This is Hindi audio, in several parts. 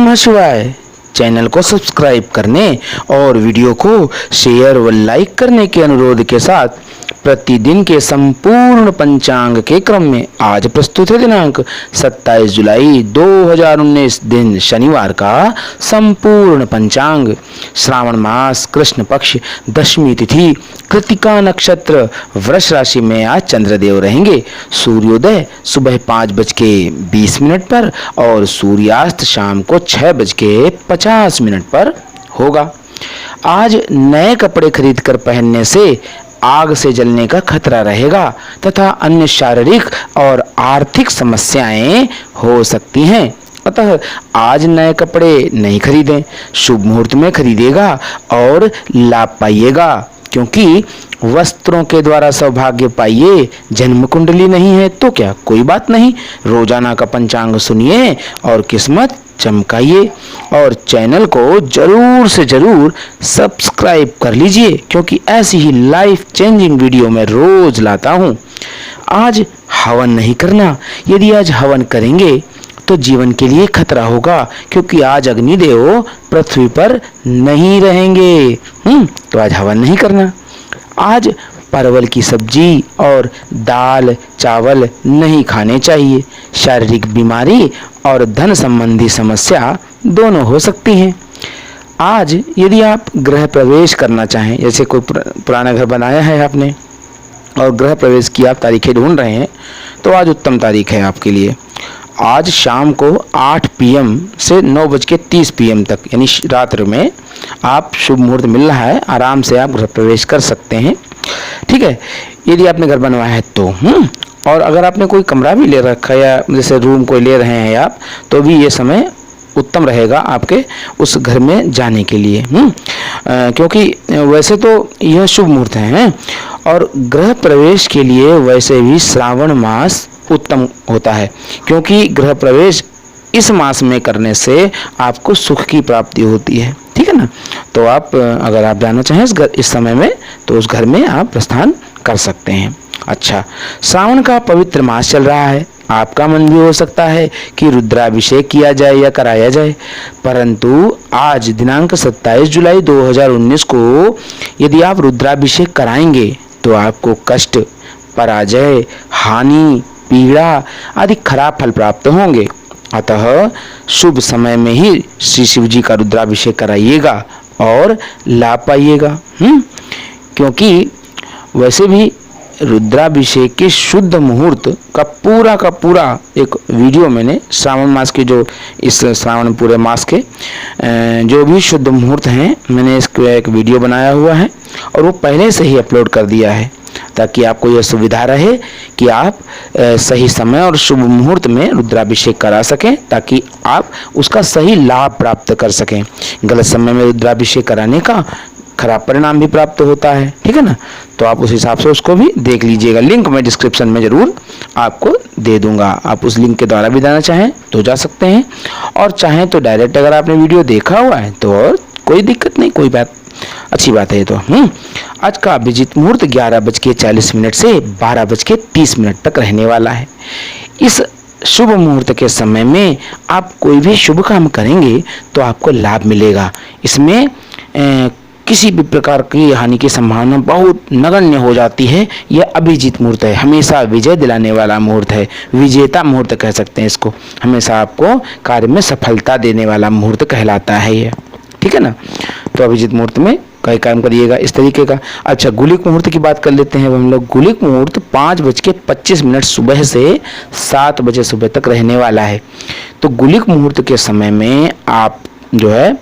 नमः शिवाय। चैनल को सब्सक्राइब करने और वीडियो को शेयर व लाइक करने के अनुरोध के साथ प्रतिदिन के संपूर्ण पंचांग के क्रम में आज प्रस्तुत है दिनांक 27 जुलाई 2019 दिन शनिवार का संपूर्ण पंचांग। श्रावण मास कृष्ण पक्ष दशमी तिथि कृतिका नक्षत्र वृष राशि में आज चंद्रदेव रहेंगे। सूर्योदय सुबह 5:20 पर और सूर्यास्त शाम को 6:50 पर होगा। आज नए कपड़े खरीदकर पहनने से आग से जलने का खतरा रहेगा तथा अन्य शारीरिक और आर्थिक समस्याएं हो सकती हैं। अतः आज नए कपड़े नहीं खरीदें, शुभ मुहूर्त में खरीदेगा और लाभ पाइएगा, क्योंकि वस्त्रों के द्वारा सौभाग्य पाइए। जन्म कुंडली नहीं है तो क्या, कोई बात नहीं, रोजाना का पंचांग सुनिए और किस्मत चमकाइए। और चैनल को जरूर से जरूर सब्सक्राइब कर लीजिए, क्योंकि ऐसी ही लाइफ चेंजिंग वीडियो मैं रोज लाता हूँ। आज हवन नहीं करना। यदि आज हवन करेंगे तो जीवन के लिए खतरा होगा, क्योंकि आज अग्निदेव पृथ्वी पर नहीं रहेंगे। तो आज हवन नहीं करना। आज परवल की सब्जी और दाल चावल नहीं खाने चाहिए। शारीरिक बीमारी और धन संबंधी समस्या दोनों हो सकती हैं। आज यदि आप गृह प्रवेश करना चाहें, जैसे कोई पुराना घर बनाया है आपने और गृह प्रवेश की आप तारीखें ढूंढ रहे हैं, तो आज उत्तम तारीख है आपके लिए। आज शाम को 8 PM से 9:30 PM तक, यानी रात्र में आप शुभ मुहूर्त मिल रहा है, आराम से आप गृह प्रवेश कर सकते हैं। ठीक है, यदि आपने घर बनवाया है तो। और अगर आपने कोई कमरा भी ले रखा है, या जैसे रूम कोई ले रहे हैं आप, तो भी ये समय उत्तम रहेगा आपके उस घर में जाने के लिए। क्योंकि वैसे तो यह शुभ मुहूर्त है, और गृह प्रवेश के लिए वैसे भी श्रावण मास उत्तम होता है, क्योंकि गृह प्रवेश इस मास में करने से आपको सुख की प्राप्ति होती है। ठीक है ना। तो आप अगर आप जाना चाहें इस समय में, तो उस घर में आप प्रस्थान कर सकते हैं। अच्छा, श्रावण का पवित्र मास चल रहा है। आपका मन भी हो सकता है कि रुद्राभिषेक किया जाए या कराया जाए, परंतु आज दिनांक 27 जुलाई 2019 को यदि आप रुद्राभिषेक कराएंगे तो आपको कष्ट, पराजय, हानि, पीड़ा आदि खराब फल प्राप्त होंगे। अतः शुभ समय में ही श्री शिव जी का रुद्राभिषेक कराइएगा और लाभ पाइएगा। क्योंकि वैसे भी रुद्राभिषेक के शुद्ध मुहूर्त का पूरा एक वीडियो मैंने श्रावण मास के, जो इस श्रावण पूरे मास के जो भी शुद्ध मुहूर्त हैं, मैंने इसको एक वीडियो बनाया हुआ है और वो पहले से ही अपलोड कर दिया है, ताकि आपको यह सुविधा रहे कि आप सही समय और शुभ मुहूर्त में रुद्राभिषेक करा सकें, ताकि आप उसका सही लाभ प्राप्त कर सकें। गलत समय में रुद्राभिषेक कराने का खराब परिणाम भी प्राप्त होता है। ठीक है ना। तो आप उस हिसाब से उसको भी देख लीजिएगा। लिंक मैं डिस्क्रिप्शन में जरूर आपको दे दूंगा। आप उस लिंक के द्वारा भी जाना चाहें तो जा सकते हैं, और चाहें तो डायरेक्ट अगर आपने वीडियो देखा हुआ है तो और कोई दिक्कत नहीं, कोई बात अच्छी बात है। तो आज का अभिजीत मुहूर्त 11:40 से 12:30 तक रहने वाला है। इस शुभ मुहूर्त के समय में आप कोई भी शुभ काम करेंगे तो आपको लाभ मिलेगा। इसमें किसी भी प्रकार की हानि की संभावना बहुत नगण्य हो जाती है। यह अभिजीत मुहूर्त है, हमेशा विजय दिलाने वाला मुहूर्त है, विजेता मुहूर्त कह सकते हैं इसको। हमेशा आपको कार्य में सफलता देने वाला मुहूर्त कहलाता है ये। ठीक है ना। तो अभिजीत मुहूर्त में कई काम करिएगा इस तरीके का। अच्छा, गुलिक मुहूर्त की बात कर लेते हैं हम लोग। गुलिक मुहूर्त 5:25 सुबह से 7 बजे सुबह तक रहने वाला है। तो गुलिक मुहूर्त के समय में आप जो है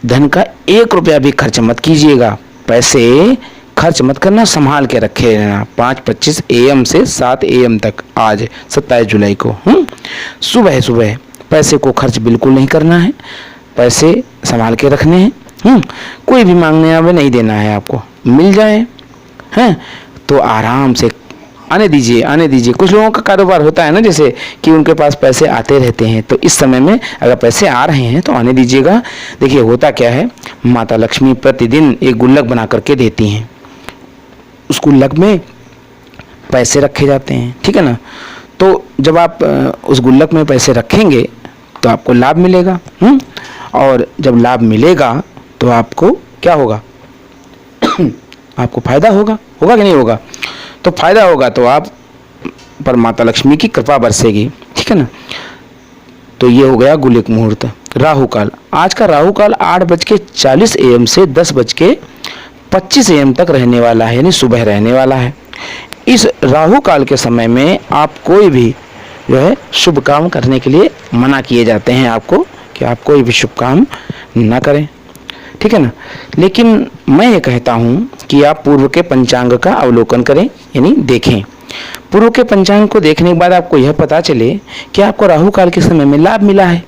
धन का 1 रुपया भी खर्च मत कीजिएगा। पैसे खर्च मत करना, संभाल के रखे रहना। 5:25 AM से 7 AM तक आज 27 जुलाई को सुबह पैसे को खर्च बिल्कुल नहीं करना है। पैसे संभाल के रखने हैं। कोई भी मांगने में नहीं देना है आपको। मिल जाए हैं तो आराम से आने दीजिए। कुछ लोगों का कारोबार होता है ना, जैसे कि उनके पास पैसे आते रहते हैं, तो इस समय में अगर पैसे आ रहे हैं तो आने दीजिएगा। देखिए होता क्या है, माता लक्ष्मी प्रतिदिन एक गुल्लक बना करके देती हैं। उस गुल्लक में पैसे रखे जाते हैं। ठीक है ना। तो जब आप उस गुल्लक में पैसे रखेंगे तो तो आपको लाभ मिलेगा। और जब लाभ मिलेगा तो आपको क्या होगा? आपको फायदा होगा कि नहीं होगा? तो फायदा होगा तो आप पर माता लक्ष्मी की कृपा बरसेगी, ठीक है ना। तो ये हो गया गुलिक मुहूर्त। राहु काल, आज का राहु काल 8:40 AM से 10:25 AM तक रहने वाला है, यानी सुबह रहने वाला है। इस राहु काल के समय में आप कोई भी जो है शुभ काम करने के लिए मना किए जाते हैं आपको, कि आप कोई भी शुभ काम ना करें, ठीक है ना। लेकिन मैं ये कहता हूँ कि आप पूर्व के पंचांग का अवलोकन करें, यानी देखें। पूर्व के पंचांग को देखने के बाद आपको यह पता चले कि आपको राहु काल के समय में लाभ मिला है,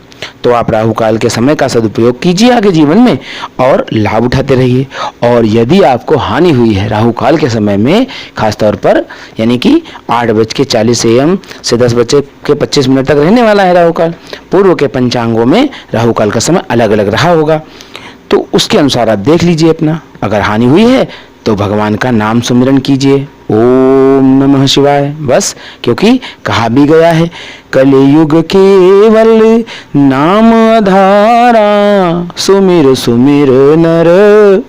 तो आप राहु काल के समय का सदुपयोग कीजिए आगे जीवन में और लाभ उठाते रहिए। और यदि आपको हानि हुई है राहु काल के समय में, खासतौर पर यानी कि 8:40 AM से 10:25 तक रहने वाला है राहु काल, पूर्व के पंचांगों में राहु काल का समय अलग अलग रहा होगा, तो उसके अनुसार आप देख लीजिए अपना। अगर हानि हुई है तो भगवान का नाम सुमिरन कीजिए, ओम नमः शिवाय, बस। क्योंकि कहा भी गया है, कलयुग केवल नाम आधारा, सुमिर सुमिर नर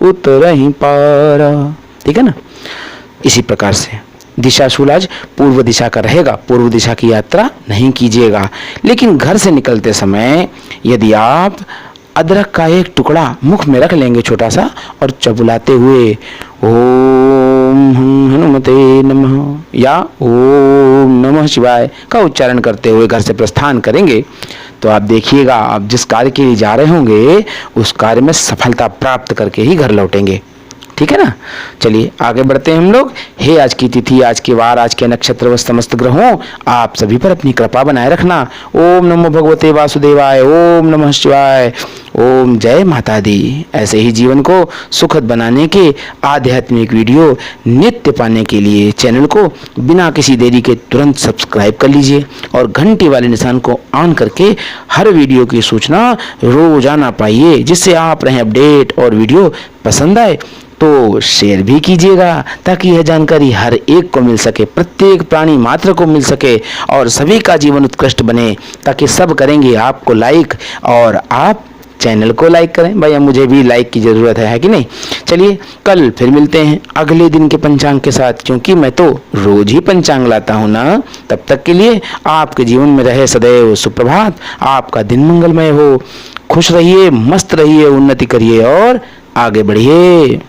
उतरहि पारा, ठीक है ना। इसी प्रकार से दिशाशूल आज पूर्व दिशा का रहेगा, पूर्व दिशा की यात्रा नहीं कीजिएगा। लेकिन घर से निकलते समय यदि आप अदरक का एक टुकड़ा मुख में रख लेंगे छोटा सा, और चबुलाते हुए ओम हनुमते नमः या ओम नमः शिवाय का उच्चारण करते हुए घर से प्रस्थान करेंगे, तो आप देखिएगा आप जिस कार्य के लिए जा रहे होंगे उस कार्य में सफलता प्राप्त करके ही घर लौटेंगे, ठीक है ना। चलिए आगे बढ़ते हैं हम लोग। हे आज की तिथि, आज के वार, आज के नक्षत्र व समस्त ग्रहों, आप सभी पर अपनी कृपा बनाए रखना। ओम नमो भगवते वासुदेवाय, ओम नमः शिवाय, ओम जय माता दी। ऐसे ही जीवन को सुखद बनाने के आध्यात्मिक वीडियो नित्य पाने के लिए चैनल को बिना किसी देरी के तुरंत सब्सक्राइब कर लीजिए और घंटी वाले निशान को ऑन करके हर वीडियो की सूचना रोजाना पाइए, जिससे आप रहें अपडेट। और वीडियो पसंद आए तो शेयर भी कीजिएगा, ताकि यह जानकारी हर एक को मिल सके, प्रत्येक प्राणी मात्र को मिल सके और सभी का जीवन उत्कृष्ट बने, ताकि सब करेंगे आपको लाइक और आप चैनल को लाइक करें। भैया मुझे भी लाइक की ज़रूरत है कि नहीं। चलिए कल फिर मिलते हैं अगले दिन के पंचांग के साथ, क्योंकि मैं तो रोज ही पंचांग लाता हूँ ना। तब तक के लिए आपके जीवन में रहे सदैव सुप्रभात, आपका दिन मंगलमय हो, खुश रहिए, मस्त रहिए, उन्नति करिए और आगे बढ़िए।